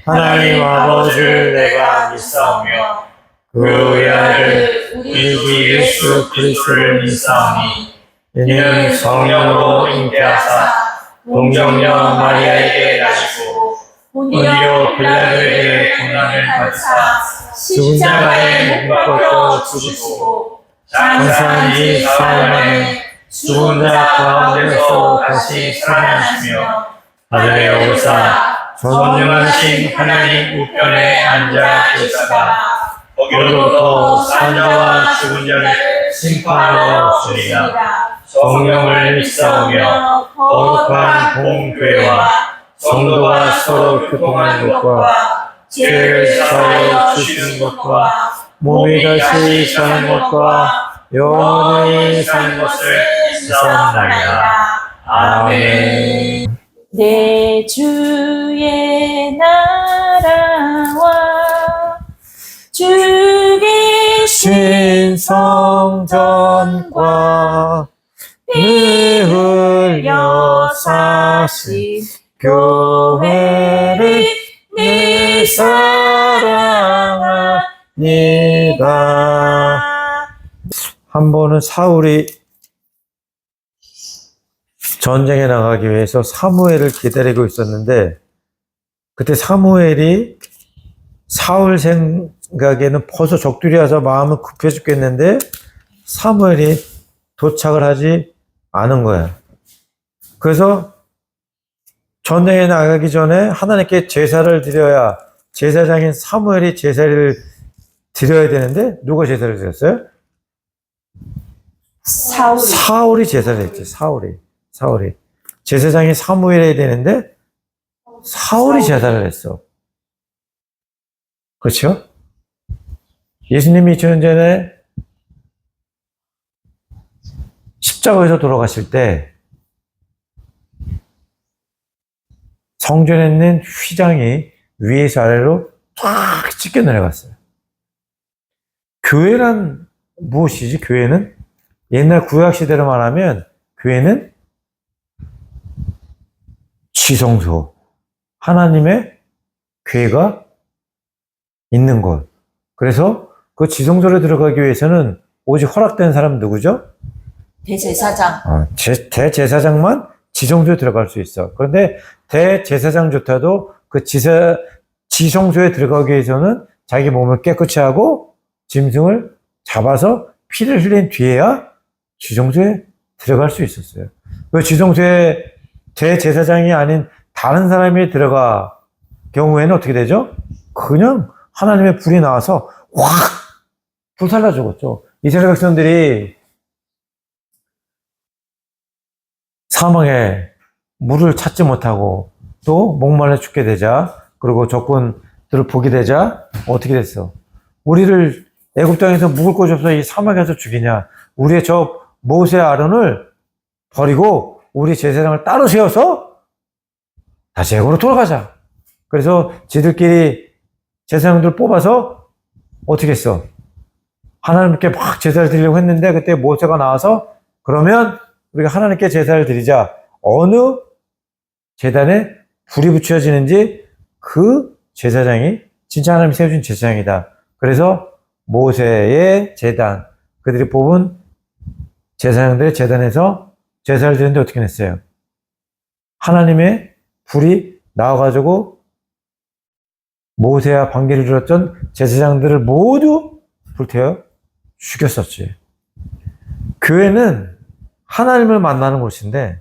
하나님 아버지를 내가 믿사오며 그의 아들 우리 주 예수 그리스도를 믿사오니 이는 성령으로 잉태하사 동정녀 마리아에게 나시고 본디오 빌라도에게 고난을 받으사 십자가에 못 박혀 죽으시고 장사한 지 사흘 만에 죽은 자 가운데서 다시 살아나시며 하늘에 오르사 전능하신 하나님 우편에 앉아 계시다가 거기로부터 산자와 죽은 자를 심판하러 오시리라. 성령을 믿사오며 거룩한 공교회와 성도가 서로 교통하는 것과 죄를 사하여 주시는 것과 몸이 다시 사는 것과 영원히 사는 것을 믿사옵나이다. 아멘. 내 주의 나라와 주의 성전과 피 흘려 사신 교회를 내 사랑합니다. 한 번은 사울이 전쟁에 나가기 위해서 사무엘을 기다리고 있었는데, 그때 사무엘이 사울 생각에는 벌써 적들이 와서 마음은 급해 죽겠는데 사무엘이 도착을 하지 않은 거야. 그래서 전쟁에 나가기 전에 하나님께 제사를 드려야, 제사장인 사무엘이 제사를 드려야 되는데 누가 제사를 드렸어요? 사울이 제사를 했지. 사울이 제사장이 사무엘이 되는데 사울이 제사를 했어. 그렇죠? 예수님이 2000년 전에 십자가에서 돌아가실 때 성전에 있는 휘장이 위에서 아래로 쫙 찢겨 내려갔어요. 교회란 무엇이지? 교회는 옛날 구약시대로 말하면 교회는 지성소, 하나님의 교회가 있는 곳. 그래서 그 지성소에 들어가기 위해서는 오직 허락된 사람은 누구죠? 대제사장. 대제사장만 지성소에 들어갈 수 있어. 그런데 대제사장조차도 그 지성소에 들어가기 위해서는 자기 몸을 깨끗이 하고 짐승을 잡아서 피를 흘린 뒤에야 지성소에 들어갈 수 있었어요. 그 지성소에 대제사장이 아닌 다른 사람이 들어가 경우에는 어떻게 되죠? 그냥 하나님의 불이 나와서 확 불살라 죽었죠. 이스라엘 백성들이 사망에 물을 찾지 못하고 또 목말라 죽게 되자, 그리고 적군들을 보게 되자 어떻게 됐어? 우리를 애굽 땅에서 묵을 곳이 없어 이 사막에서 죽이냐? 우리의 저 모세 아론을 버리고 우리 제사장을 따로 세워서 다시 애굽으로 돌아가자. 그래서 지들끼리 제사장들 뽑아서 어떻게 했어? 하나님께 막 제사를 드리려고 했는데 그때 모세가 나와서 그러면 우리가 하나님께 제사를 드리자. 어느 제단에 불이 붙여지는지 그 제사장이 진짜 하나님이 세워준 제사장이다. 그래서 모세의 제단, 그들이 뽑은 제사장들의 제단에서 제사를 드리는데 어떻게 했어요? 하나님의 불이 나와가지고 모세와 관계를 이루었던 제사장들을 모두 불태워 죽였었지. 교회는 하나님을 만나는 곳인데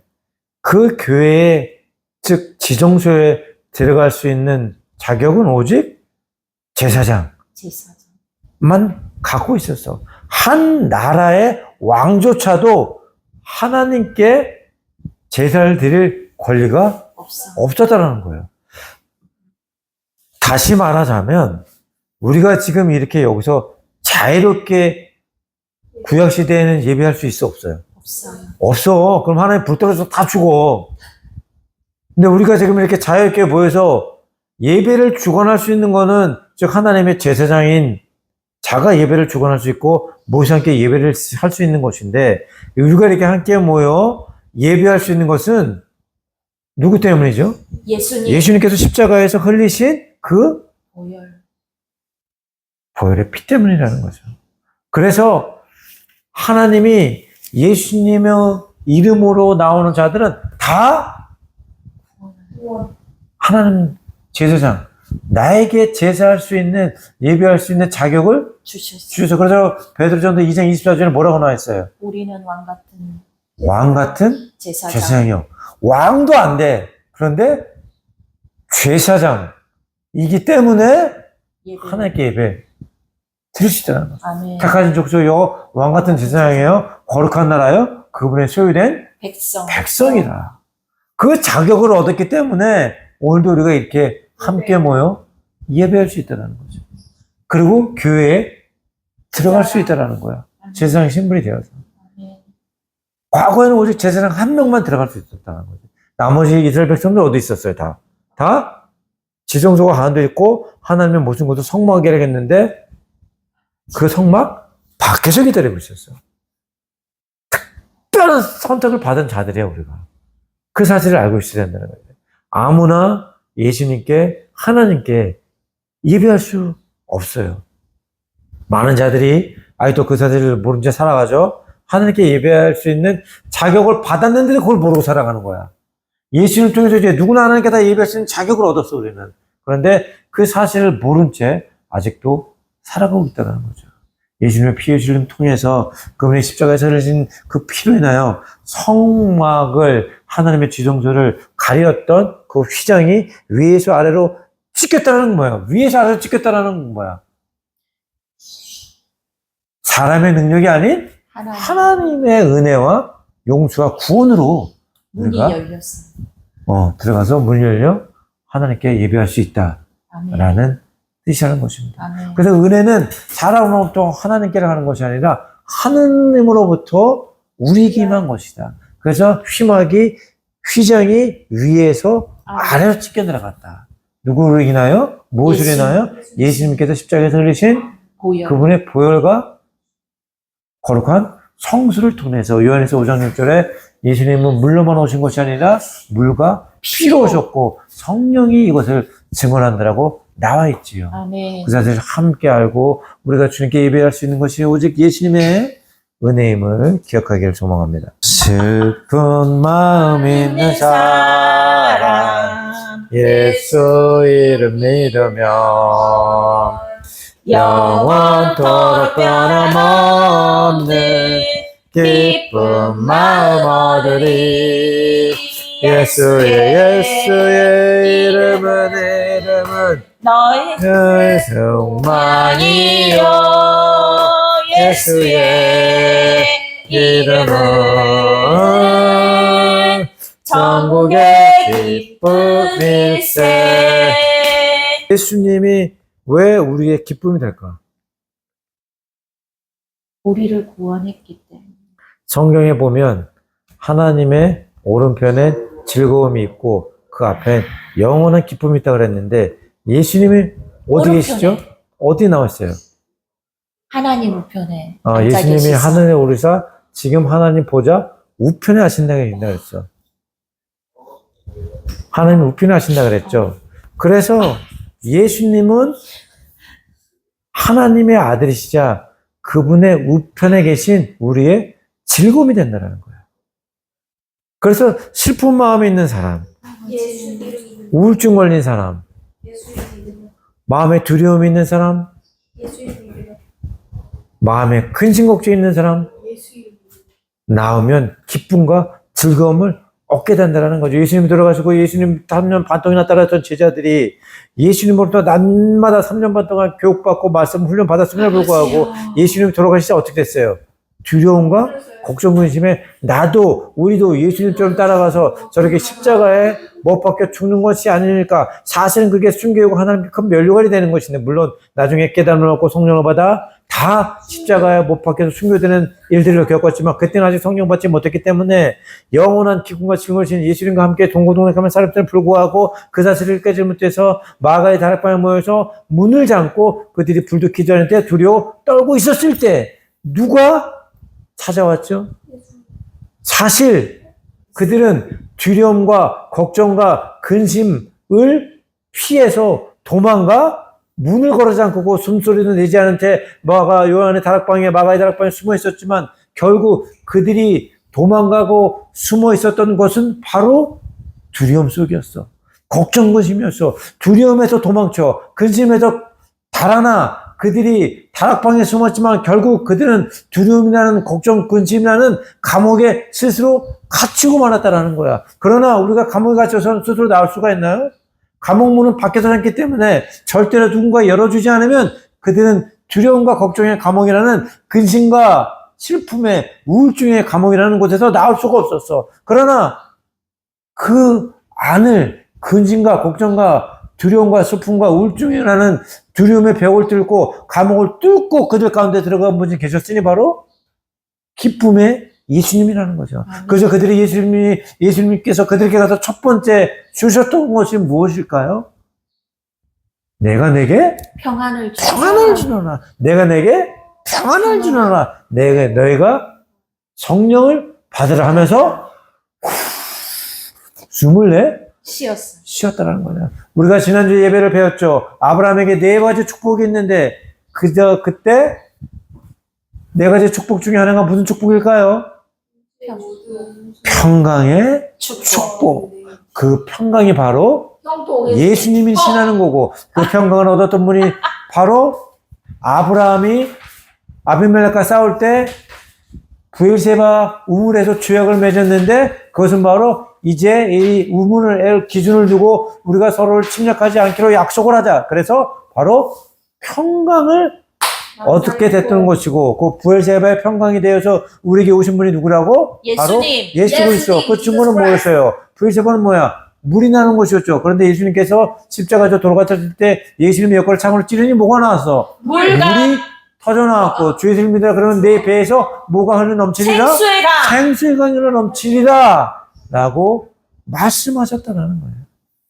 그 교회에, 즉 지정소에 들어갈 수 있는 자격은 오직 제사장만 갖고 있었어. 한 나라의 왕조차도 하나님께 제사를 드릴 권리가 없었다는 거예요. 다시 말하자면 우리가 지금 이렇게 여기서 자유롭게 구약시대에는 예배할 수 있어, 없어요? 없어. 그럼 하나님 불 떨어져서 다 죽어. 근데 우리가 지금 이렇게 자유롭게 모여서 예배를 주관할 수 있는 거는, 즉 하나님의 제사장인 자가 예배를 주관할 수 있고 모세와 함께 예배를 할 수 있는 것인데, 우리가 이렇게 함께 모여 예배할 수 있는 것은 누구 때문이죠? 예수님. 예수님께서 십자가에서 흘리신 그 보혈. 보혈의 피 때문이라는 거죠. 그래서 하나님이 예수님의 이름으로 나오는 자들은 다 하나님 제사장, 나에게 제사할 수 있는, 예배할 수 있는 자격을 주셨어요. 주셔서, 그래서 베드로전서 2장 24절에 뭐라고 나와 있어요? 우리는 왕 같은 왕 같은 제사장. 제사장이요. 왕도 안 돼. 그런데 제사장이기 때문에 예배. 하나님께 예배 드릴 수 있다는 거죠. 아멘. 택하신 족속이요, 왕 같은 제사장이에요, 거룩한 나라요, 그분의 소유된 백성. 백성이다. 그 자격을 얻었기 때문에 오늘도 우리가 이렇게 함께 모여 예배할 수 있다는 거죠. 그리고 교회에 들어갈 수 있다는 거야. 제사장 신분이 되어서. 아멘. 과거에는 오직 제사장 한 명만 들어갈 수 있었다는 거죠. 나머지 이스라엘 백성들 어디 있었어요? 다 지성소가 가운데 있고 하나님의 모든 것도 성막이라 했는데 그 성막 밖에서 기다리고 있었어요. 특별한 선택을 받은 자들이에요, 우리가. 그 사실을 알고 있어야 된다는 거예요. 아무나 예수님께, 하나님께 예배할 수 없어요. 많은 자들이 아직도 그 사실을 모른 채 살아가죠. 하나님께 예배할 수 있는 자격을 받았는데 그걸 모르고 살아가는 거야. 예수님을 통해서 이제 누구나 하나님께 다 예배할 수 있는 자격을 얻었어, 우리는. 그런데 그 사실을 모른 채 아직도 살아가고 있다는 거죠. 예수님의 피 흘림 통해서 그분의 십자가에서 흘리신 그 피로 인하여 성막을, 하나님의 지성소를 가렸던 그 휘장이 위에서 아래로 찢겼다는 건 뭐야? 위에서 아래로 찢겼다는 건 뭐야? 사람의 능력이 아닌 하나님의 은혜와 용서와 구원으로 문이 우리가 열렸어요. 들어가서 문이 열려 하나님께 예배할 수 있다라는 아멘. 뜻이라는 것입니다. 아멘. 그래서 은혜는 사람으로부터 하나님께로 하는 것이 아니라 하느님으로부터 우리에게만 것이다. 그래서 휘장이 위에서 아래로 찢겨 들어갔다. 누구를 인하여? 무엇을 인하여? 예수님께서 십자가에서 흘리신 보혈. 그분의 보혈과 거룩한 성수를 통해서 요한에서 5장 6절에 예수님은 물로만 오신 것이 아니라 물과 피로 오셨고 성령이 이것을 증언한다라고 나와 있지요. 아멘. 그 사실을 함께 알고 우리가 주님께 예배할 수 있는 것이 오직 예수님의 은혜임을 기억하기를 소망합니다. 슬픈 마음 있는 사람 예수 이름 믿으면 영원토록 변함없는 기쁜 마음 얻으리. 예수의 이름은 너의 승만이요. 예수의 이름은 천국의 기쁨일세. 예수님이 왜 우리의 기쁨이 될까? 우리를 구원했기 때문에. 성경에 보면 하나님의 오른편에 즐거움이 있고 그 앞에 영원한 기쁨이 있다고 그랬는데 예수님이 어디 오른편에. 계시죠? 어디 나왔어요? 하나님 우편에 앉아 예수님이 계시사. 하늘에 오르사 지금 하나님 보좌 우편에 하신다고 그랬죠. 하나님 우편에 하신다 그랬죠. 그래서 예수님은 하나님의 아들이시자 그분의 우편에 계신 우리의 즐거움이 된다는 거예요. 그래서 슬픈 마음이 있는 사람, 우울증 걸린 사람, 마음에 두려움이 있는 사람, 마음에 근심 걱정이 있는 사람, 나오면 기쁨과 즐거움을 얻게 된다는 거죠. 예수님 들어가시고 예수님 3년 반 동이나 따랐던 제자들이 예수님으로부터 날마다 3년 반 동안 교육받고 말씀 훈련 받았음에도 불구하고 예수님 돌아가시자 어떻게 됐어요? 두려움과 걱정, 근심에 나도 우리도 예수님처럼 따라가서 저렇게 십자가에 못 박혀 죽는 것이 아니니까 사실은 그게 순교이고 하나님께 큰 면류관이 되는 것인데 물론 나중에 깨달음을 얻고 성령을 받아 다 십자가에 못 박혀서 순교되는 일들을 겪었지만 그때는 아직 성령 받지 못했기 때문에 영원한 기쁨과 즐거움을 지닌 예수님과 함께 동고동락하면 살았음에도 불구하고 그 사실을 깨지 못해서 마가의 다락방에 모여서 문을 잠고 그들이 불도 기도하는데 두려워 떨고 있었을 때 누가 찾아왔죠? 사실 그들은 두려움과 걱정과 근심을 피해서 도망가? 문을 걸어지 않고 숨소리도 내지 않은 채 요한의 다락방에 마가의 다락방에 숨어 있었지만 결국 그들이 도망가고 숨어 있었던 것은 바로 두려움 속이었어. 걱정, 근심이었어. 두려움에서 도망쳐. 근심에서 달아나. 그들이 다락방에 숨었지만 결국 그들은 두려움이라는 걱정, 근심이라는 감옥에 스스로 갇히고 말았다라는 거야. 그러나 우리가 감옥에 갇혀서 스스로 나올 수가 있나요? 감옥 문은 밖에서 잠기 때문에 절대로 누군가 열어주지 않으면 그들은 두려움과 걱정의 감옥이라는 근심과 슬픔의 우울증의 감옥이라는 곳에서 나올 수가 없었어. 그러나 그 안을 근심과 걱정과 두려움과 슬픔과 우울증이라는 두려움의 벽을 뚫고 감옥을 뚫고 그들 가운데 들어간 분이 계셨으니 바로 기쁨의 예수님이라는 거죠. 그래서 그들이 예수님께서 그들에게 가서 첫 번째 주셨던 것이 무엇일까요? 내가 내게 평안을 주노라. 내가 내게 평안을 주노라. 너희가 성령을 받으라 하면서 숨을 내 쉬었다라는 거죠. 우리가 지난주 예배를 배웠죠. 아브라함에게 4가지 축복이 있는데 그때 4가지 축복 중에 하나가 무슨 축복일까요? 평강의 축복. 그 평강이 바로 예수님이 신하는 거고 그 평강을 얻었던 분이 바로 아브라함이 아비멜렉과 싸울 때 브엘세바 우물에서 주약을 맺었는데 그것은 바로 이제 이 우물을 기준을 두고 우리가 서로를 침략하지 않기로 약속을 하자. 그래서 바로 평강을 얻게 됐던 것이고 그 브엘세바의 평강이 되어서 우리에게 오신 분이 누구라고? 바로 예수 그리스도. 그 증거는 뭐였어요? 브엘세바는 뭐야? 물이 나는 것이었죠. 그런데 예수님께서 십자가에서 돌아가셨을 때 예수님의 역할을 참으로 찌르니 뭐가 나왔어? 물이 터져나왔고 주 예수를 믿으라 그러면 내 배에서 뭐가 흘러 넘치리라? 생수의 강이 흘러 넘치리라 라고 말씀하셨다라는 거예요.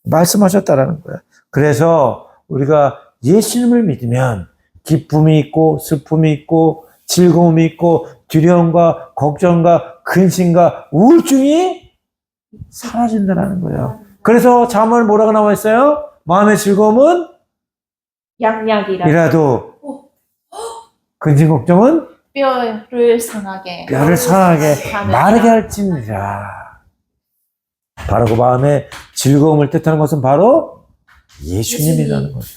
말씀하셨다라는 거예요. 그래서 우리가 예수님을 믿으면 기쁨이 있고 슬픔이 있고 즐거움이 있고 두려움과 걱정과 근심과 우울증이 사라진다라는 거예요. 그래서 잠언 뭐라고 나와 있어요? 마음의 즐거움은 양약이라도 근심 걱정은 뼈를 상하게 마르게 할지니라. 바로 그 마음의 즐거움을 뜻하는 것은 바로 예수님이라는 거죠.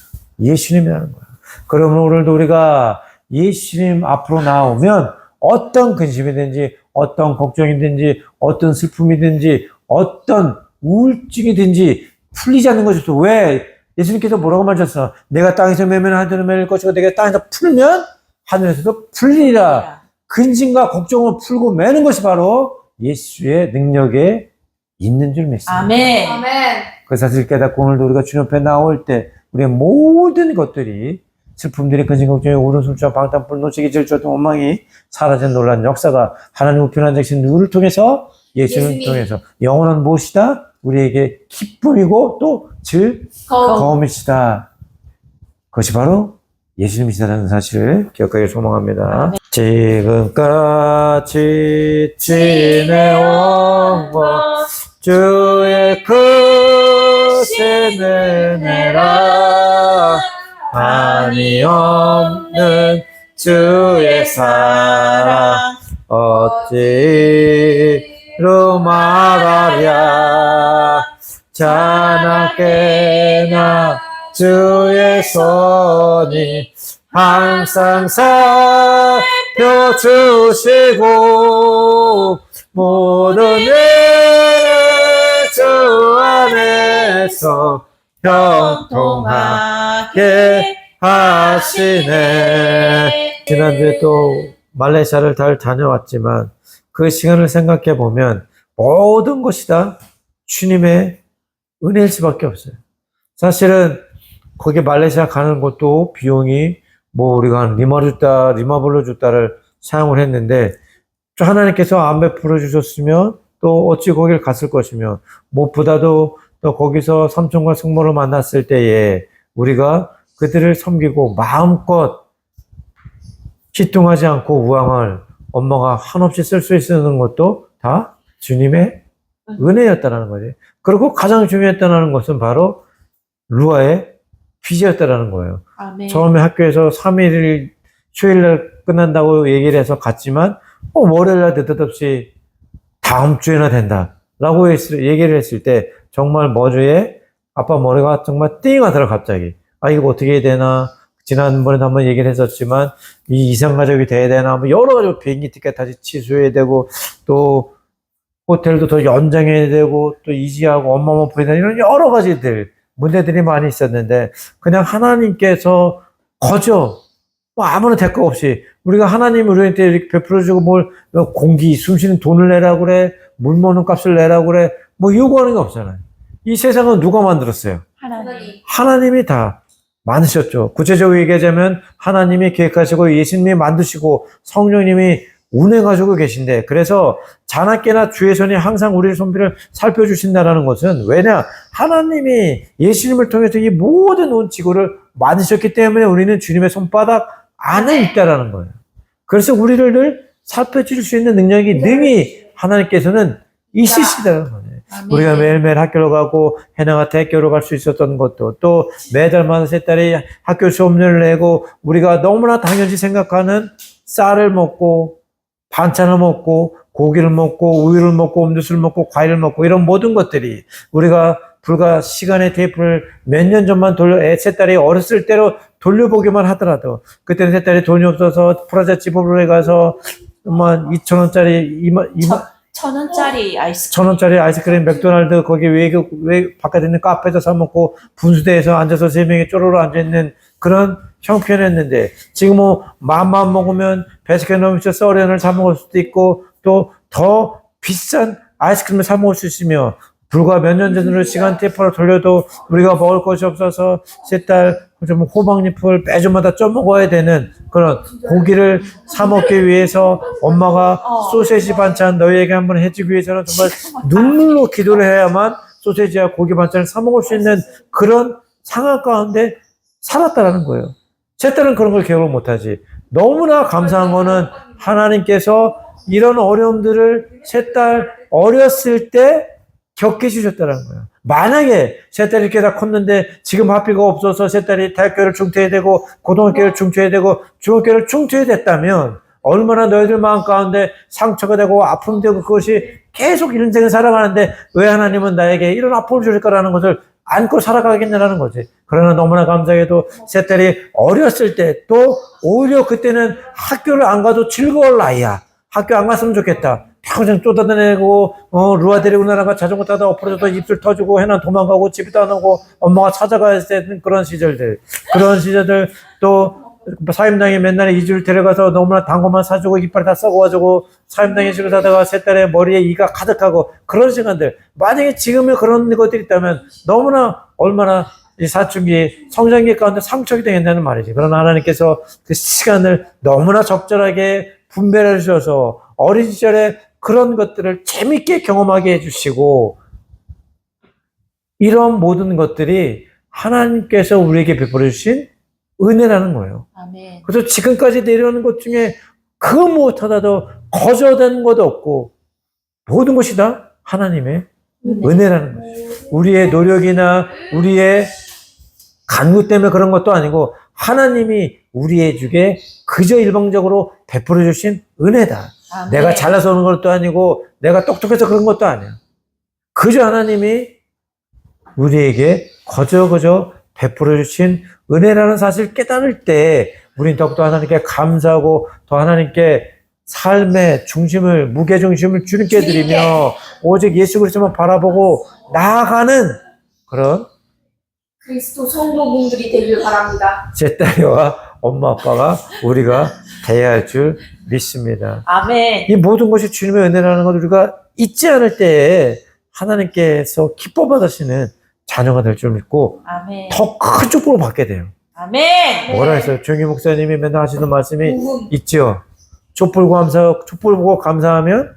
예수님이라는 거예요. 그러면 오늘도 우리가 예수님 앞으로 나오면 어떤 근심이든지 어떤 걱정이든지 어떤 슬픔이든지 어떤 우울증이든지 풀리지 않는 것이 없어. 왜? 예수님께서 뭐라고 말하셨어? 내가 땅에서 매면 하늘을 매일 것이고 내가 땅에서 풀면 하늘에서도 풀리리라. 근심과 걱정을 풀고 매는 것이 바로 예수의 능력에 있는 줄 믿습니다. 아멘. 그 사실 깨닫고 오늘도 우리가 주님 앞에 나올 때 우리의 모든 것들이 슬픔들이 근심 걱정이 울음술자 방탄불 노치기 질주 등 원망이 사라진 놀란 역사가 하나님 우편한 자신 누구를 통해서 예수님을 통해서 영원한 무엇이다? 우리에게 기쁨이고 또 즐거움이시다. 그것이 바로 예수님이시다는 사실을 기억하길 소망합니다. 지금까지 지내온 것 주의 크신 은혜라 한이 없는 주의 사랑 어찌로 말하랴 자나깨나 주의 손이 항상 살펴주시고 모든 일 주 안에서 형통하게 하시네. 지난주에 또 말레이시아를 잘 다녀왔지만 그 시간을 생각해 보면 모든 것이 다 주님의 은혜일 수밖에 없어요. 사실은 거기 말레이시아 가는 것도 비용이 우리가 한 리마블로 주다를 사용을 했는데 하나님께서 안 베풀어 주셨으면 또 어찌 거길 갔을 것이며 무엇보다도 또 거기서 삼촌과 숙모를 만났을 때에 우리가 그들을 섬기고 마음껏 희뚱하지 않고 우왕을 엄마가 한없이 쓸 수 있는 것도 다 주님의 은혜였다는 거지. 그리고 가장 중요했다는 것은 바로 루아의 빚이었다라는 거예요. 아멘. 처음에 학교에서 3일 휴일날 끝난다고 얘기를 해서 갔지만 월요일날 느닷없이 다음 주에나 된다라고 얘기를 했을 때 정말 머리에 아빠 머리가 정말 띵 하더라 갑자기. 아 이거 어떻게 해야 되나. 지난번에도 한번 얘기를 했었지만 이 이상가족이 돼야 되나 뭐 여러 가지 비행기 티켓 다시 취소해야 되고 또 호텔도 더 연장해야 되고 또 이지하고 엄마 보내다 이런 여러 가지들 문제들이 많이 있었는데 그냥 하나님께서 거저 뭐 아무런 대가 없이 우리가 하나님 우리한테 이렇게 베풀어주고 뭘 공기 숨쉬는 돈을 내라고 그래 물 먹는 값을 내라고 그래 뭐 요구하는 게 없잖아요. 이 세상은 누가 만들었어요? 하나님. 하나님이 다 만드셨죠. 구체적으로 얘기하자면 하나님이 계획하시고 예수님이 만드시고 성령님이 운행하시고 계신데 그래서 자나깨나 주의 손이 항상 우리의 손길을 살펴주신다는 것은 왜냐? 하나님이 예수님을 통해서 이 모든 온 지구를 만드셨기 때문에 우리는 주님의 손바닥 안에 있다라는 거예요. 그래서 우리를 늘 살펴줄 수 있는 능력이 능히 하나님께서는 있으시다는 거예요. 아멘. 우리가 매일매일 학교로 가고 해나한테 학교로 갈 수 있었던 것도 또 매달마다 세 딸이 학교 수업료를 내고 우리가 너무나 당연시 생각하는 쌀을 먹고 반찬을 먹고 고기를 먹고 우유를 먹고 음료수를 먹고 과일을 먹고 이런 모든 것들이 우리가 불과 시간의 테이프를 몇 년 전만 세 딸이 어렸을 때로 돌려보기만 하더라도 그때는 세 딸이 돈이 없어서 프라자 집업에 가서 2,000원짜리 1,000원짜리 아이스크림. 1,000원짜리 아이스크림 맥도날드 거기 외 바깥에 있는 카페에서 사 먹고 분수대에서 앉아서 3명이 쪼로로 앉아있는 그런 형편이었는데 지금 뭐 맘만 먹으면 베스킨라빈스 서리언을 사 먹을 수도 있고 또 더 비싼 아이스크림을 사 먹을 수 있으며 불과 몇 년 전으로 시간 테이프로 돌려도 우리가 먹을 것이 없어서 세 딸 좀 호박잎을 매주마다 쪄 먹어야 되는 그런 고기를 사 먹기 위해서 엄마가 소세지 반찬 너희에게 한번 해주기 위해서는 정말 눈물로 기도를 해야만 소세지와 고기 반찬을 사 먹을 수 있는 그런 상황 가운데 살았다라는 거예요. 세 딸은 그런 걸 기억을 못하지. 너무나 감사한 거는 하나님께서 이런 어려움들을 세 딸 어렸을 때 겪게 주셨다는 거예요. 만약에 세 딸이 이렇게 다 컸는데 지금 학비가 없어서 세 딸이 대학교를 중퇴해야 되고 고등학교를 중퇴해야 되고 중학교를 중퇴해야 됐다면 얼마나 너희들 마음 가운데 상처가 되고 아픔이 되고 그것이 계속 인생을 살아가는데 왜 하나님은 나에게 이런 아픔을 주실까라는 것을 안고 살아가겠냐라는 거지. 그러나 너무나 감사하게도 세 딸이 어렸을 때 또 오히려 그때는 학교를 안 가도 즐거울 나이야. 학교 안 갔으면 좋겠다. 평생 쫓아다니고 루아 데리고 나라가 자전거 타다 엎어져서 입술 터지고 해나 도망가고 집에도 안 오고 엄마가 찾아가야 되는 그런 시절들 또 사임당이 맨날 2주를 데려가서 너무나 단 것만 사주고 이빨이 다 썩어가지고 사임당에 집에 사다가 세 딸의 머리에 이가 가득하고 그런 시간들 만약에 지금의 그런 것들이 있다면 너무나 얼마나 이 사춘기 성장기 가운데 상처가 되겠다는 말이지. 그러나 하나님께서 그 시간을 너무나 적절하게 분배를 주셔서 어린 시절에 그런 것들을 재밌게 경험하게 해주시고 이런 모든 것들이 하나님께서 우리에게 베풀어 주신 은혜라는 거예요. 아멘. 그래서 지금까지 내려오는 것 중에 그 무엇하다도 거저된 것도 없고 모든 것이 다 하나님의 은혜라는 거예요. 우리의 노력이나 우리의 간구 때문에 그런 것도 아니고 하나님이 우리에게 그저 일방적으로 베풀어 주신 은혜다. 아멘. 내가 잘나서 오는 것도 아니고 내가 똑똑해서 그런 것도 아니야. 그저 하나님이 우리에게 거저 베풀어 주신 은혜라는 사실을 깨달을 때 우리는 더욱더 하나님께 감사하고 더 하나님께 삶의 중심을 무게중심을 주님께 드리며 오직 예수 그리스도만 바라보고 나아가는 그런 그리스도 성도분들이 되길 바랍니다. 제 딸과 엄마 아빠가 우리가 돼야 할 줄 믿습니다. 아멘. 이 모든 것이 주님의 은혜라는 걸 우리가 잊지 않을 때에 하나님께서 기뻐 받으시는 자녀가 될 줄 믿고 아멘. 더 큰 축복을 받게 돼요. 아멘. 뭐라 했어요? 조영기 목사님이 맨날 하시는 말씀이 있죠. 촛불 보고 감사하면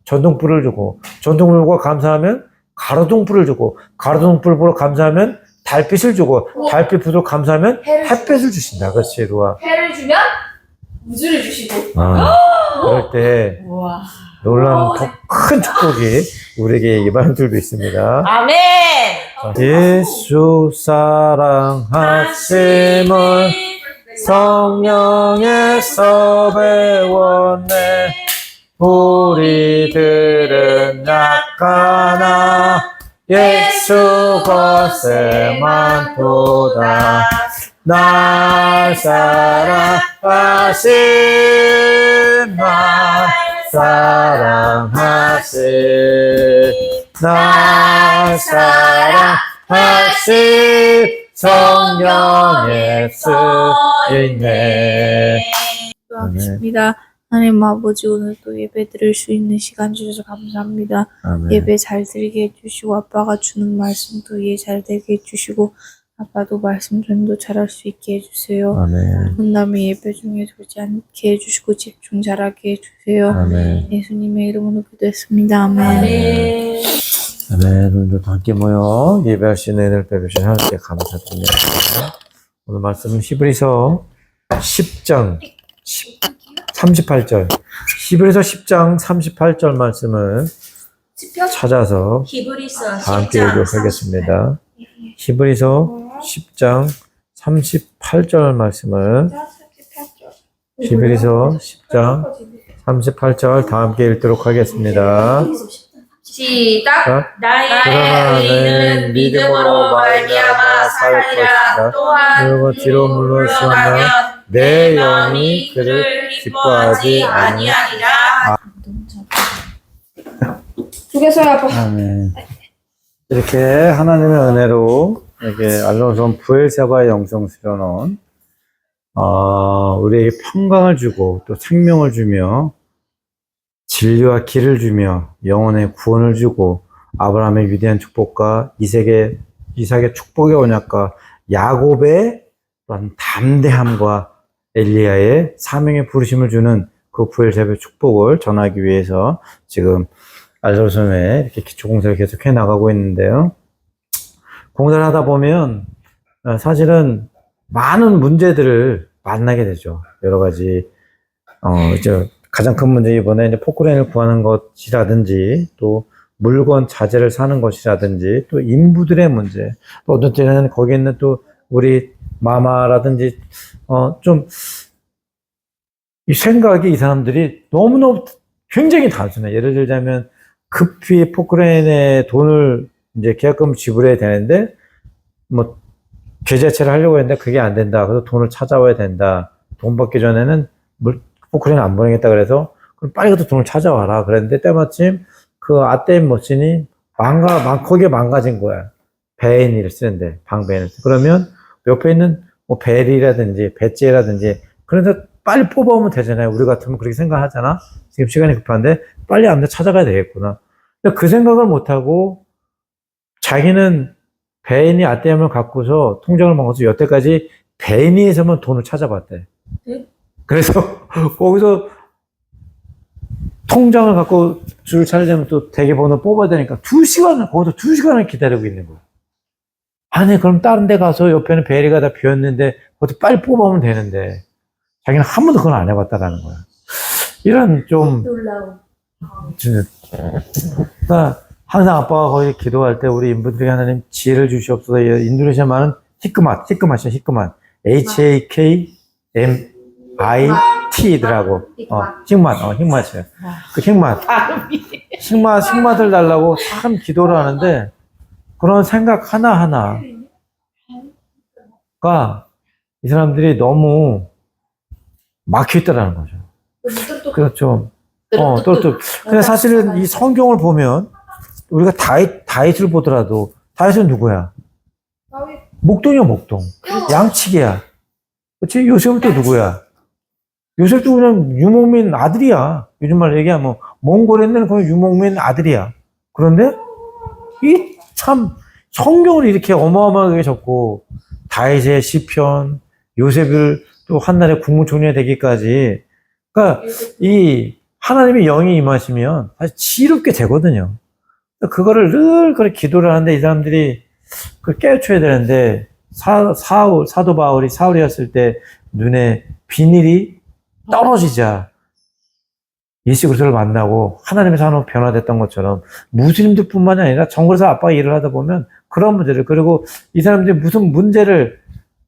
전등불을 주고 전등불 보고 감사하면 가로등불을 주고 가로등불 보고 감사하면 달빛을 주고 달빛 보고 감사하면 햇빛을 주신다. 그렇지, 루아. 해를 주면 우주를 주시고. 그럴 때 우와. 놀라운 더 큰 축복이 우리에게 임하는 줄도 있습니다. 아멘. 예수 사랑하심을 성령에서 배웠네. 우리들은 약하나 예수 것에만 도다. 날 사랑하신 날 사랑하신 날 사랑하신 성령의 수있네. 기도하겠습니다. 하나님 아버지, 오늘 또 예배 드릴 수 있는 시간 주셔서 감사합니다. 아멘. 예배 잘 드리게 해주시고, 아빠가 주는 말씀도 이해 잘 되게 해주시고, 아빠도 말씀 전도 잘할 수 있게 해주세요. 아멘. 혼남이 예배 중에 돌지 않게 해주시고, 집중 잘하게 해주세요. 아멘. 예수님의 이름으로 기도했습니다. 아멘. 네. 아멘. 오늘도 함께 모여 예배할 수 있는 은혜를 베푸신 하나님께 감사드립니다. 오늘 말씀은 히브리서 10장 38절. 히브리서 10장 38절 말씀을 찾아서 히브리서 다 함께 10장 읽도록 하겠습니다. 히브리서 10장 38절 말씀을 히브리서 10장 38절 다 함께 읽도록 하겠습니다. 시작. 자, 나의 그러나 의인은 믿음으로 말미암아 살 것이다. 또한 그리고 뒤로 물러서면 내 영이 그를 기뻐하지 아니하리라. 죽여서요, 아빠. 아멘. 이렇게 하나님의 은혜로 이렇게 알론손 부엘세바의 영성 수련원 우리에게 평강을 주고 또 생명을 주며 진리와 길을 주며 영혼의 구원을 주고 아브라함의 위대한 축복과 이삭의 축복의 언약과 야곱의 또한 담대함과 엘리야의 사명의 부르심을 주는 그 부엘세바의 축복을 전하기 위해서 지금 알론손에 이렇게 기초공사를 계속해 나가고 있는데요. 공사를 하다 보면 사실은 많은 문제들을 만나게 되죠. 여러 가지 이제 가장 큰 문제 이번에 이제 포크레인을 구하는 것이라든지 또 물건 자재를 사는 것이라든지 또 인부들의 문제 또 어떤 때는 거기 있는 또 우리 마마라든지 좀 이 생각이 이 사람들이 너무너무 굉장히 단순해. 예를 들자면 급히 포크레인에 돈을 이제 계약금 지불해야 되는데 뭐 계좌이체를 하려고 했는데 그게 안 된다. 그래서 돈을 찾아와야 된다. 돈 받기 전에는 포크레인 안 보내겠다. 그래서 그럼 빨리 가서 돈을 찾아와라. 그랬는데 때마침 그 ATM 머신이 거기에 망가진 거야. 배인을 쓰는데 방배인을 쓰. 그러면 옆에 있는 뭐 벨이라든지 배지라든지 그래서 빨리 뽑아오면 되잖아요. 우리 같으면 그렇게 생각하잖아. 지금 시간이 급한데 빨리 안돼 찾아가야 되겠구나. 근데 그 생각을 못하고 자기는 배인이 ATM을 갖고서 통장을 먹어서 여태까지 배인이에서만 돈을 찾아봤대. 네? 그래서 거기서 통장을 갖고 줄을 찾으려면 또 대기번호 뽑아야 되니까 거기서 2시간을 기다리고 있는 거야. 아니, 그럼 다른 데 가서 옆에는 베리가 다 비었는데, 거기서 빨리 뽑아오면 되는데, 자기는 한 번도 그걸 안 해봤다라는 거야. 이런 좀, 놀라운. 나 항상 아빠가 거기 기도할 때 우리 인부들에게 하나님 지혜를 주시옵소서. 인도네시아 말은 히크맛이야, 히크맛. HAKMIT더라고. 힉맛이야. 그 힉맛을 달라고 참 기도를 하는데, 그런 생각 하나하나가 이 사람들이 너무 막혀있다라는 거죠. 그렇죠. 근데 사실은 이 성경을 보면 우리가 다윗을 보더라도 다윗은 누구야? 목동이야, 목동. 양치기야. 그렇지? 요셉은 또 누구야? 요셉도 그냥 유목민 아들이야. 요즘 말로 얘기하면 몽골에 있는 그 유목민 아들이야. 그런데 이 참 성경을 이렇게 어마어마하게 적고 다윗의 시편, 요셉을 또 한나라의 국무총리가 되기까지, 그러니까 이 하나님의 영이 임하시면 사실 지혜롭게 되거든요. 그거를 늘 그렇게 기도를 하는데 이 사람들이 그걸 깨우쳐야 되는데 사도 바울이 사울이었을 때 눈에 비닐이 떨어지자 예수 그리스도를 만나고 하나님의 산으로 변화됐던 것처럼 무슬림들뿐만이 아니라 정글에서 아빠가 일을 하다 보면 그런 문제를, 그리고 이 사람들이 무슨 문제를,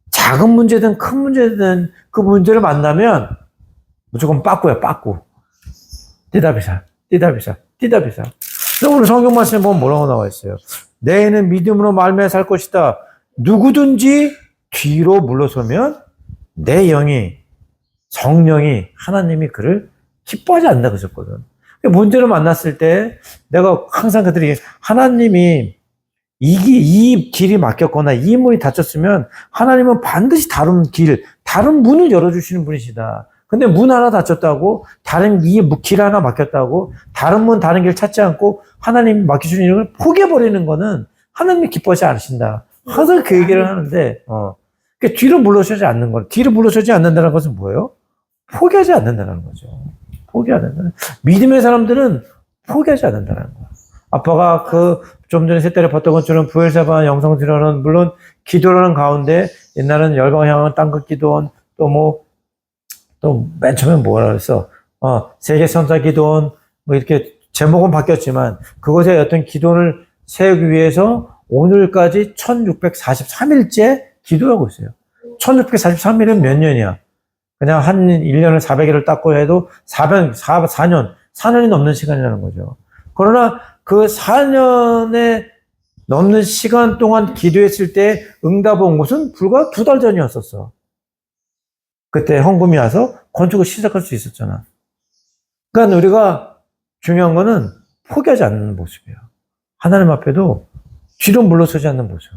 작은 문제든 큰 문제든 그 문제를 만나면 무조건 빠꾸야, 빠꾸. 띠다비사. 그래서 오늘 성경 말씀에 보면 뭐라고 나와 있어요? 내 애는 믿음으로 말미암아 살 것이다. 누구든지 뒤로 물러서면 내 영이, 성령이, 하나님이 그를 기뻐하지 않는다 그랬거든. 문제를 만났을 때 내가 항상 그들이, 하나님이 이 길이 막혔거나 이 문이 닫혔으면 하나님은 반드시 다른 길, 다른 문을 열어주시는 분이시다. 근데 문 하나 닫혔다고, 다른 길 하나 막혔다고, 다른 문, 다른 길 찾지 않고 하나님이 맡겨주는 일을 포기해버리는 거는 하나님이 기뻐하지 않으신다. 항상 그 얘기를 하는데, 그러니까 뒤로 물러서지 않는 거. 뒤로 물러서지 않는다는 것은 뭐예요? 포기하지 않는다는 거죠. 포기하는 거는. 믿음의 사람들은 포기하지 않는다는 거야. 아빠가 좀 전에 셋달에 봤던 것처럼 부엘세바 영성 드러는, 물론 기도하는 가운데 옛날은 열방을 향한 땅끝 기도원, 또 맨 처음에 뭐라 그랬어? 세계 선사 기도원, 뭐 이렇게 제목은 바뀌었지만 그것에 어떤 기도원을 세우기 위해서 오늘까지 1643일째 기도하고 있어요. 1643일은 몇 년이야? 그냥 한 1년을 400일을 닦고 해도 4년이 넘는 시간이라는 거죠. 그러나 그 4년에 넘는 시간 동안 기도했을 때 응답 온 것은 불과 2달 전이었었어. 그때 헌금이 와서 건축을 시작할 수 있었잖아. 그러니까 우리가 중요한 거는 포기하지 않는 모습이에요. 하나님 앞에도 뒤로 물러서지 않는 모습.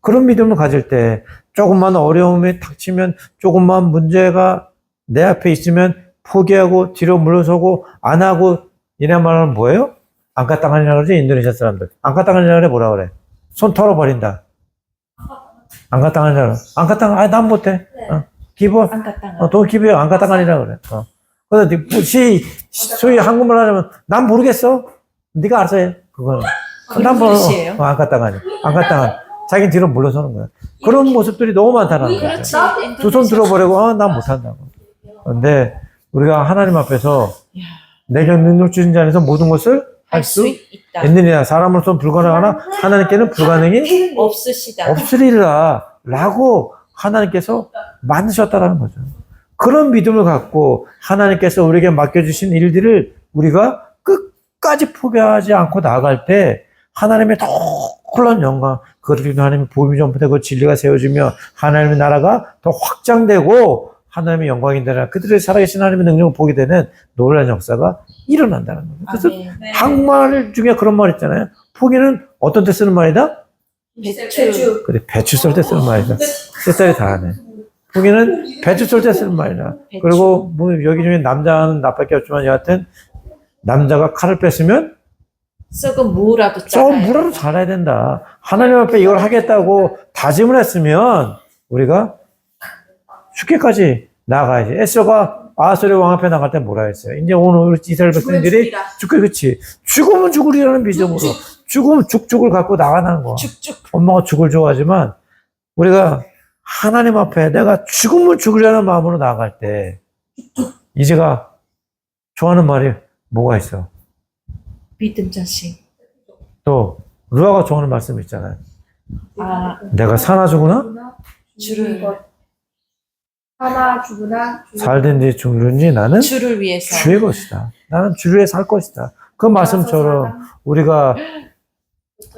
그런 믿음을 가질 때 조금만 어려움이 닥치면, 조금만 문제가 내 앞에 있으면 포기하고 뒤로 물러서고 안 하고, 이런 말은 뭐예요? 안가땅하니라 그러지, 인도네시아 사람들. 안가땅하니라 그래, 뭐라 그래? 손 털어버린다. 안가땅하니라 그래. 안가땅, 난 못해. 기부, 돈 기부해. 안가땅하니라 그래. 그래서 소위 한국말 하자면, 난 모르겠어. 네가 알아서 해. 그거는. 난 모르. 안가땅하니. 자기는 뒤로 물러서는 거야. 그런 모습들이 너무 많다는 거야. 두 손 들어버리고, 난 못한다고. 근데 우리가 하나님 앞에서 내게 능력 주신 자 안에서 모든 것을 할 수 있느니라. 사람으로서는 불가능하나 하나님께는 불가능이 없으리라 라고 하나님께서 만드셨다라는 거죠. 그런 믿음을 갖고 하나님께서 우리에게 맡겨주신 일들을 우리가 끝까지 포기하지 않고 나아갈 때 하나님의 더 놀라운 영광, 그리고 하나님의 복음이 전파되고 진리가 세워지며 하나님의 나라가 더 확장되고 하나님의 영광이 되나, 그들의 살아계신 하나님의 능력을 보게 되는 놀라운 역사가 일어난다는 거예요. 그래서 한국말 중에 그런 말 있잖아요. 포기는 어떤 때 쓰는 말이다? 배추. 그래, 배추 썰 때 쓰는 말이다. 셋살이 다 하네. 포기는 배추 썰 때 쓰는 말이다. 그리고 뭐 여기 중에 남자는 나밖에 없지만 여하튼 남자가 칼을 뺐으면 썩은 무라도 무라도 잘해야 된다. 하나님 앞에 이걸 하겠다고 다짐을 했으면 우리가 죽기까지 나가야지. 에스더가 아하스의 왕 앞에 나갈 때 뭐라 했어요? 이제 오늘 이스라엘 백성들이 그렇지. 죽으면 죽으리라는 믿음으로 죽으면 죽을 갖고 나가는 거야. 엄마가 죽을 좋아하지만 우리가 하나님 앞에 내가 죽으면 죽으려는 마음으로 나아갈 때 이제가 좋아하는 말이 뭐가 있어? 믿음 자신. 또 루아가 좋아하는 말씀 있잖아요. 내가 사나 죽으나? 주를 하나 죽으나 살든지 죽든지 나는 주를 위해서. 주의 것이다. 나는 주를 위해 살 것이다. 그 말씀처럼 우리가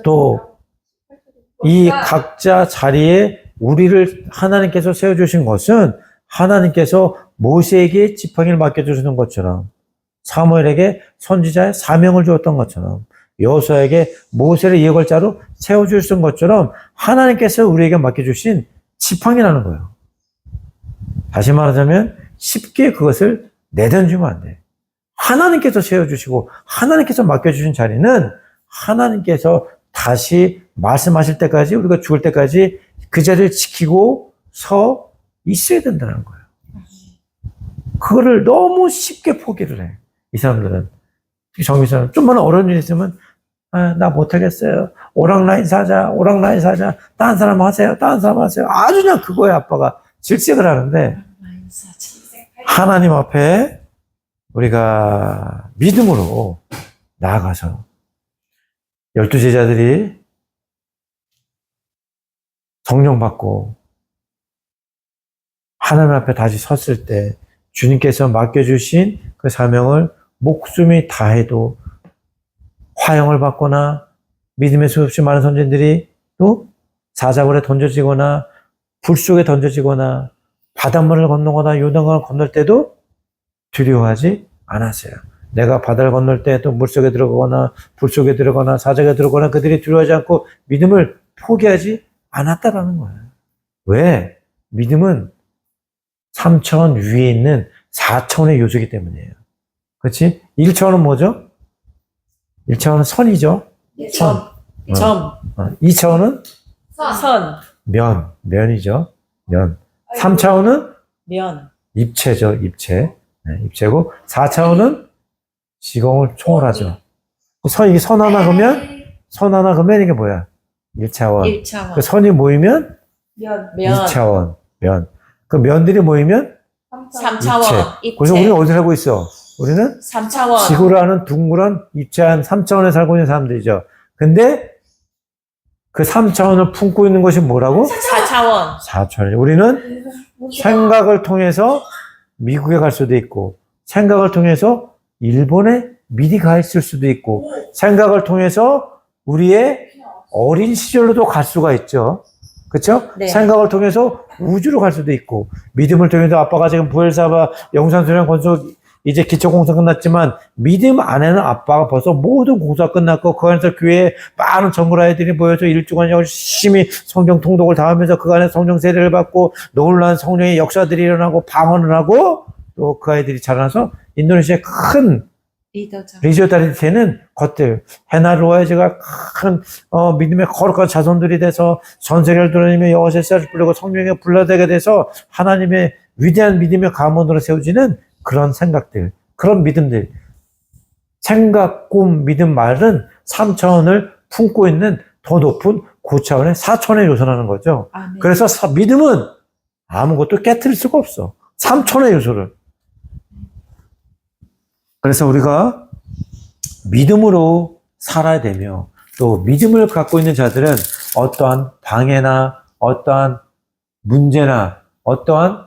또 이 각자 자리에 우리를 하나님께서 세워주신 것은 하나님께서 모세에게 지팡이를 맡겨주시는 것처럼, 사무엘에게 선지자의 사명을 주었던 것처럼, 여호수아에게 모세를 예걸자로 세워주신 것처럼 하나님께서 우리에게 맡겨주신 지팡이라는 거예요. 다시 말하자면 쉽게 그것을 내던지면 안 돼. 하나님께서 세워주시고 하나님께서 맡겨주신 자리는 하나님께서 다시 말씀하실 때까지, 우리가 죽을 때까지 그 자리를 지키고 서 있어야 된다는 거예요. 그거를 너무 쉽게 포기를 해. 이 사람들은. 정의사람 좀만 어려운 일 있으면 나 못하겠어요. 오락라인 사자. 딴 사람 하세요. 아주 그냥 그거에 아빠가 질색을 하는데, 하나님 앞에 우리가 믿음으로 나아가서 12제자들이 성령 받고 하나님 앞에 다시 섰을 때 주님께서 맡겨주신 그 사명을 목숨이 다해도 화형을 받거나 믿음의 수없이 많은 선진들이 또 사자굴에 던져지거나 불 속에 던져지거나 바닷물을 건너거나 요단강을 건널 때도 두려워하지 않았어요. 내가 바다를 건널 때 또 물속에 들어가거나 불 속에 들어가거나 사자가 들어가거나 그들이 두려워하지 않고 믿음을 포기하지 않았다라는 거예요. 왜? 믿음은 3차원 위에 있는 4차원의 요소이기 때문이에요. 그렇지? 1차원은 뭐죠? 1차원은 선이죠. 점. 점. 2차원은 선. 면이죠. 면. 3차원은 면. 입체죠. 입체. 네, 입체고 4차원은 시공을 초월하죠. 이게 선 하나 그면 이게 뭐야? 1차원. 1차원. 그 선이 모이면 면. 2차원. 면. 그 면들이 모이면 3차원. 입체. 그래서 우리는 어디 살고 있어? 우리는 3차원. 지구라는 둥그런 입체한 3차원에 살고 있는 사람들이죠. 근데 그 3차원을 품고 있는 것이 뭐라고? 4차원. 4차원. 우리는 생각을 통해서 미국에 갈 수도 있고, 생각을 통해서 일본에 미리 가 있을 수도 있고, 생각을 통해서 우리의 어린 시절로도 갈 수가 있죠. 그렇죠? 네. 생각을 통해서 우주로 갈 수도 있고, 믿음을 통해서 아빠가 지금 부엘사바 영산소년 건축 이제 기초공사 끝났지만 믿음 안에는 아빠가 벌써 모든 공사 끝났고 그 안에서 교회에 많은 전문 아이들이 모여서 일주간 열심히 성경 통독을 다 하면서 그 안에 성령 세례를 받고 놀라운 성령의 역사들이 일어나고 방언을 하고 또 그 아이들이 자라나서 인도네시아의 큰 리더죠. 리조다리 되는 것들, 헤나루아이즈가 큰 믿음의 거룩한 자손들이 돼서 전 세계를 돌아다니며 여호와의 쌀을 부르고 성령에 불러대게 돼서 하나님의 위대한 믿음의 가문으로 세워지는 그런 생각들, 그런 믿음들, 생각, 꿈, 믿음, 말은 3차원을 품고 있는 더 높은 9차원의 4차원의 요소라는 거죠. 아멘. 그래서 믿음은 아무것도 깨트릴 수가 없어. 3차원의 요소를. 그래서 우리가 믿음으로 살아야 되며 또 믿음을 갖고 있는 자들은 어떠한 방해나 어떠한 문제나 어떠한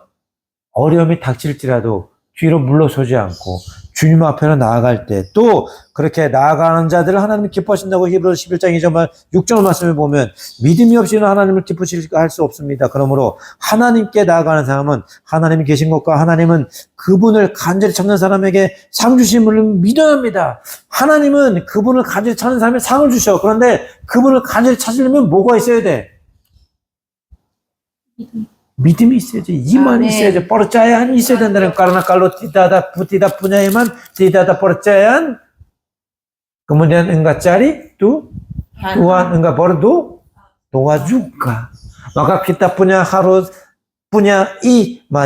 어려움이 닥칠지라도 뒤로 물러서지 않고 주님 앞에로 나아갈 때 또 그렇게 나아가는 자들을 하나님이 기뻐하신다고 히브리서 11장 2절 6절 말씀을 보면 믿음이 없이는 하나님을 기쁘시게 할 수 없습니다. 그러므로 하나님께 나아가는 사람은 하나님이 계신 것과 하나님은 그분을 간절히 찾는 사람에게 상 주심을 믿어야 합니다. 하나님은 그분을 간절히 찾는 사람에게 상을 주셔. 그런데 그분을 간절히 찾으려면 뭐가 있어야 돼? 믿음이 있어야지. 이만이 있어야지. 뻗어짜야 있어야 된다는 까르나 깔로 티다다 부티다 분야에만 티다다 뻗어짜야 kemudian engkau cari tuh Tuhan engkau baru doajuka. Maka kita harus punya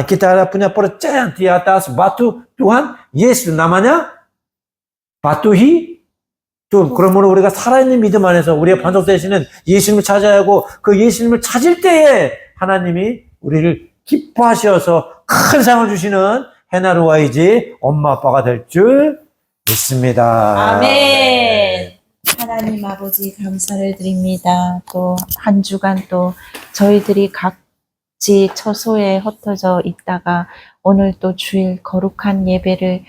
kita punya percaya di atas batu Tuhan Yesus namanya patuhi. 또 그러므로 우리가 살아있는 믿음 안에서 우리의 반석 되시는 예수님을 찾아야 하고 그 예수님을 찾을 때에 하나님이 우리를 기뻐하셔서 큰 상을 주시는 헤나루아이지 엄마 아빠가 될 줄 믿습니다. 아멘. 하나님 아버지 감사를 드립니다. 또 한 주간 또 저희들이 각지 처소에 흩어져 있다가 오늘 또 주일 거룩한 예배를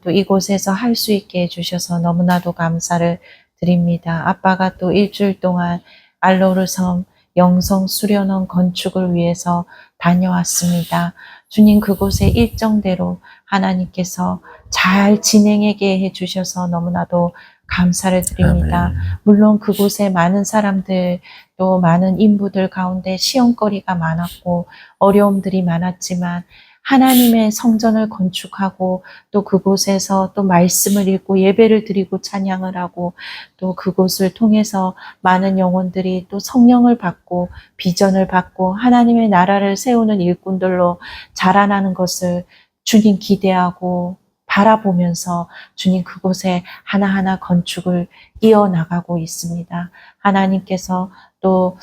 또 이곳에서 할 수 있게 해주셔서 너무나도 감사를 드립니다. 아빠가 또 일주일 동안 알로르 섬 영성 수련원 건축을 위해서 다녀왔습니다. 주님 그곳의 일정대로 하나님께서 잘 진행하게 해주셔서 너무나도 감사를 드립니다. 아멘. 물론 그곳에 많은 사람들 또 많은 인부들 가운데 시험거리가 많았고 어려움들이 많았지만 하나님의 성전을 건축하고 또 그곳에서 또 말씀을 읽고 예배를 드리고 찬양을 하고 또 그곳을 통해서 많은 영혼들이 또 성령을 받고 비전을 받고 하나님의 나라를 세우는 일꾼들로 자라나는 것을 주님 기대하고 바라보면서 주님 그곳에 하나하나 건축을 이어나가고 있습니다. 하나님께서 또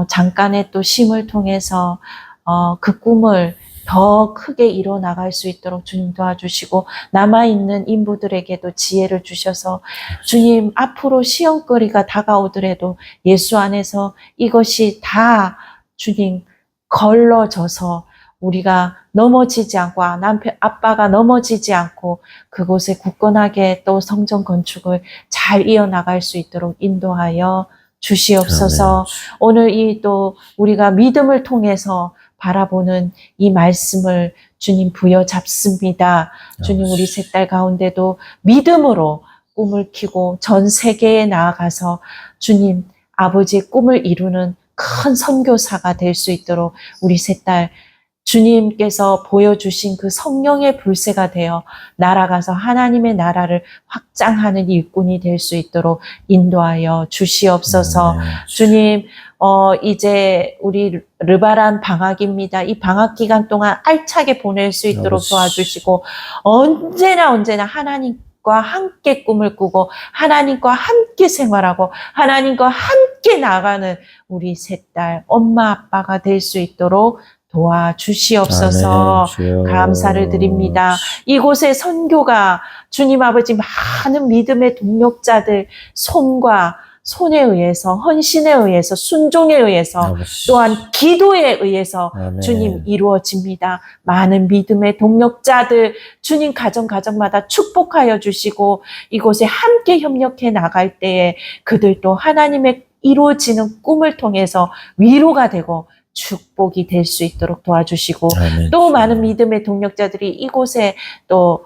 잠깐의 또 쉼을 통해서 그 꿈을 더 크게 이뤄나갈 수 있도록 주님 도와주시고 남아있는 인부들에게도 지혜를 주셔서 주님 앞으로 시험거리가 다가오더라도 예수 안에서 이것이 다 주님 걸러져서 우리가 넘어지지 않고 남편 아빠가 넘어지지 않고 그곳에 굳건하게 또 성전 건축을 잘 이어나갈 수 있도록 인도하여 주시옵소서. 오늘 이 또 우리가 믿음을 통해서 바라보는 이 말씀을 주님 부여잡습니다. 주님 우리 세 딸 가운데도 믿음으로 꿈을 키고 전 세계에 나아가서 주님 아버지의 꿈을 이루는 큰 선교사가 될 수 있도록 우리 세 딸 주님께서 보여주신 그 성령의 불새가 되어 날아가서 하나님의 나라를 확장하는 일꾼이 될 수 있도록 인도하여 주시옵소서. 주님, 이제 우리 르바란 방학입니다. 이 방학 기간 동안 알차게 보낼 수 있도록 도와주시고 언제나 하나님과 함께 꿈을 꾸고 하나님과 함께 생활하고 하나님과 함께 나가는 우리 세 딸 엄마 아빠가 될 수 있도록 도와주시옵소서. 감사를 드립니다. 이곳의 선교가 주님 아버지 많은 믿음의 동력자들 손에 의해서 헌신에 의해서 순종에 의해서 또한 기도에 의해서 주님 이루어집니다. 많은 믿음의 동력자들 주님 가정마다 축복하여 주시고 이곳에 함께 협력해 나갈 때에 그들도 하나님의 이루어지는 꿈을 통해서 위로가 되고 축복이 될 수 있도록 도와주시고 또 많은 믿음의 동력자들이 이곳에 또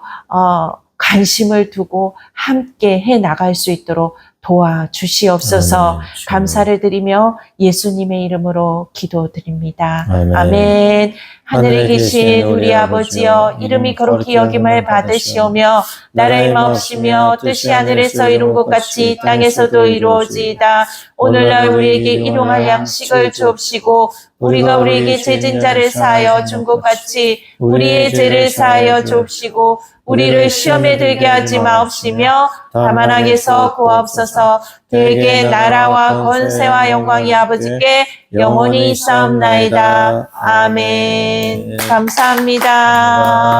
관심을 두고 함께 해 나갈 수 있도록 도와주시옵소서. 감사를 드리며 예수님의 이름으로 기도드립니다. 아멘. 하늘에 계신 우리 아버지여 이름이 거룩히 여김을 받으시오며 나라의 마옵시며 뜻이 하늘에서 이룬 것 같이 땅에서도 이루어지이다. 오늘날 우리에게 일용할 양식을 주옵시고 우리가 우리에게 죄진 자를 사하여 준 것 같이 우리의 죄를 사하여 주옵시고 우리를 시험에 들게 하지 마옵시며 다만 악에서 구하옵소서. 대개 나라와 권세와 영광이 아버지께 영원히 있사옵나이다. 아멘. 감사합니다.